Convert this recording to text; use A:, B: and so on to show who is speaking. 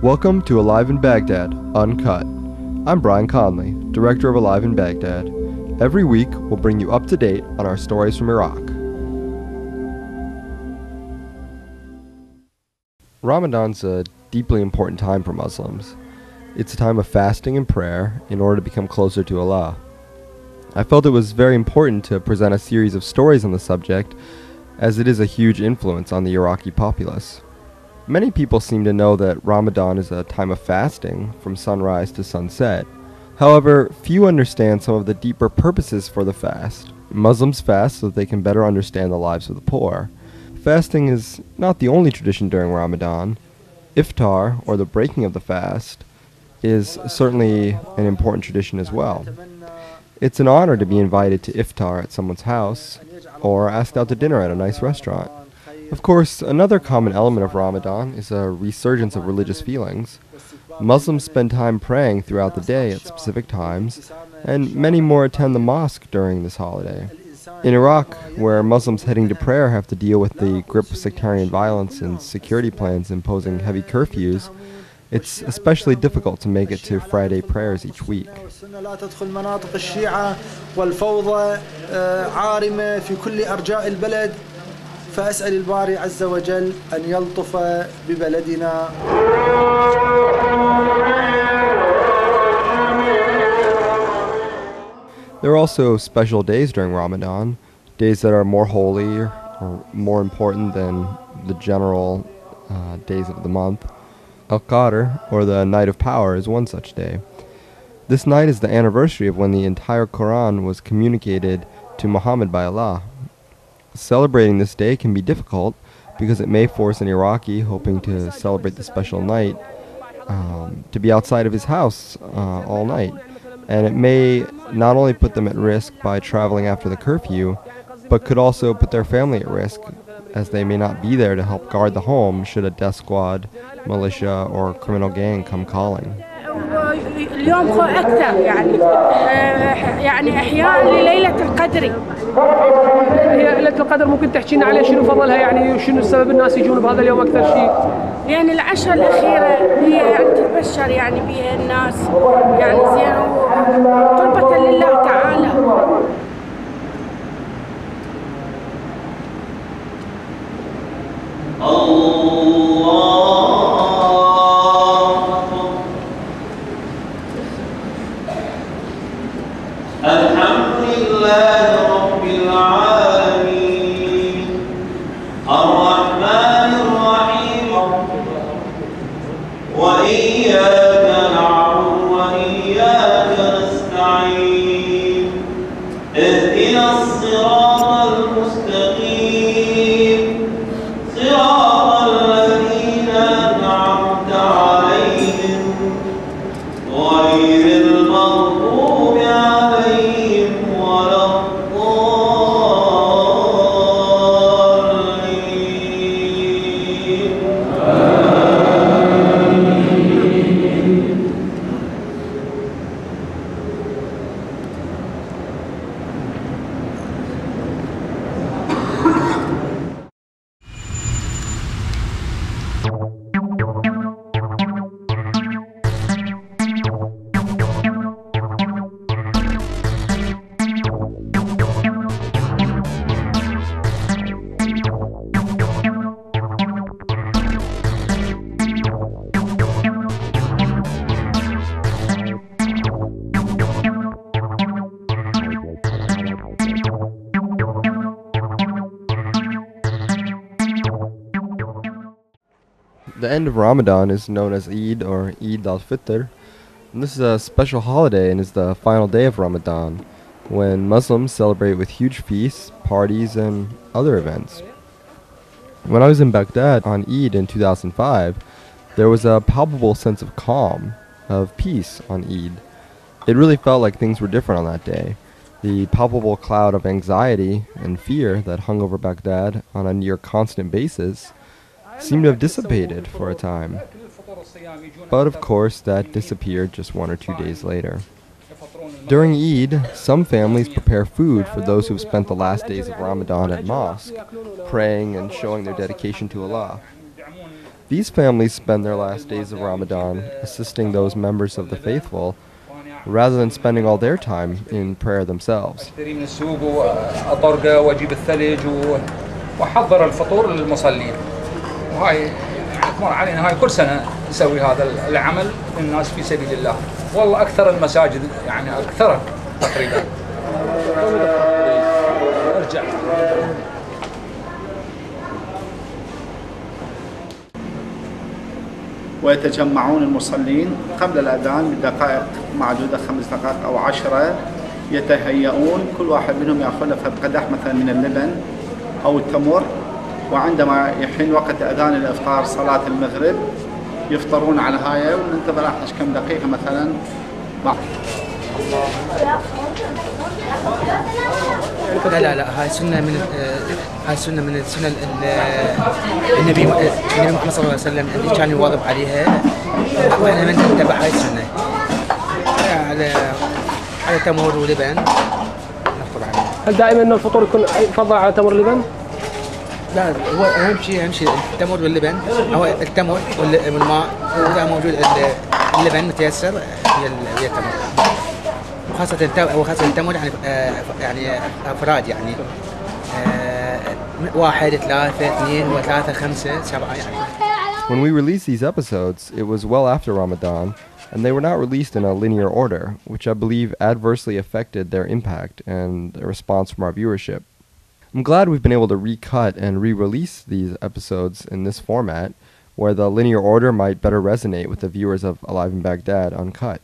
A: Welcome to Alive in Baghdad, Uncut. I'm Brian Conley, Director of Alive in Baghdad. Every week, we'll bring you up to date on our stories from Iraq. Ramadan's a deeply important time for Muslims. It's a time of fasting and prayer in order to become closer to Allah. I felt it was very important to present a series of stories on the subject, as it is a huge influence on the Iraqi populace. Many people seem to know that Ramadan is a time of fasting from sunrise to sunset. However, few understand some of the deeper purposes for the fast. Muslims fast so that they can better understand the lives of the poor. Fasting is not the only tradition during Ramadan. Iftar, or the breaking of the fast, is certainly an important tradition as well. It's an honor to be invited to iftar at someone's house, or asked out to dinner at a nice restaurant. Of course, another common element of Ramadan is a resurgence of religious feelings. Muslims spend time praying throughout the day at specific times, and many more attend the mosque during this holiday. In Iraq, where Muslims heading to prayer have to deal with the grip of sectarian violence and security plans imposing heavy curfews, it's especially difficult to make it to Friday prayers each week.
B: فأسأل الباري عز وجل أن يلطف ببلدنا.
A: There are also special days during Ramadan, days that are more holy or more important than the general days of the month. Al-Qadr, or the Night of Power, is one such day. This night is the anniversary of when the entire Quran was communicated to Muhammad by Allah. Celebrating this day can be difficult because it may force an Iraqi hoping to celebrate the special night to be outside of his house all night. And it may not only put them at risk by traveling after the curfew, but could also put their family at risk, as they may not be there to help guard the home should a death squad, militia, or criminal gang come calling.
C: اليوم أكثر يعني إحياء لليلة القدر.
D: هي ليلة القدر ممكن تحكي لنا عليه شنو فضلها يعني وشنو السبب الناس يجون بهذا اليوم أكثر شيء؟
C: يعني العشرة الأخيرة هي يعني تتبشر يعني بها الناس يعني زين قربة لله تعالى.
A: The end of Ramadan is known as Eid, or Eid al-Fitr, and this is a special holiday and is the final day of Ramadan, when Muslims celebrate with huge feasts, parties, and other events. When I was in Baghdad on Eid in 2005, there was a palpable sense of calm, of peace on Eid. It really felt like things were different on that day. The palpable cloud of anxiety and fear that hung over Baghdad on a near constant basis seemed to have dissipated for a time. But of course, that disappeared just 1 or 2 days later. During Eid, some families prepare food for those who have spent the last days of Ramadan at mosque, praying and showing their dedication to Allah. These families spend their last days of Ramadan assisting those members of the faithful rather than spending all their time in prayer themselves.
E: اشتري من السوق واطرقه واجيب الثلج واحضر الفطور للمصلين. وهاي يعني تمر علينا هاي كل سنه نسوي هذا العمل للناس في سبيل الله. والله اكثر المساجد يعني اكثرها تقريبا. ارجع.
F: ويتجمعون المصلين قبل الأذان بدقائق معدودة 5 دقائق أو 10 يتهيئون كل واحد منهم يأخذ له قدح مثلا من اللبن أو التمر وعندما يحين وقت أذان الإفطار صلاة المغرب يفطرون على هاي وننتظر 11 كم دقيقة مثلا.
G: لا هاي سنة من السنة النبي محمد صلى الله عليه وسلم اللي كان يواظب عليها واحنا من نتبع هاي السنة على تمر ولبن نفطر عليه.
D: هل دائما الفطور يفضل على تمر ولبن؟
G: لا هو أهم شيء التمر واللبن هو التمر والماء إذا موجود اللبن متيسر هي التمر وخاصة التمر يعني أفراد يعني 1 3 2 و3 5 7 يعني.
A: When we released these episodes, it was well after Ramadan, and they were not released in a linear order, which I believe adversely affected their impact and the response from our viewership. I'm glad we've been able to recut and re-release these episodes in this format, where the linear order might better resonate with the viewers of Alive in Baghdad Uncut.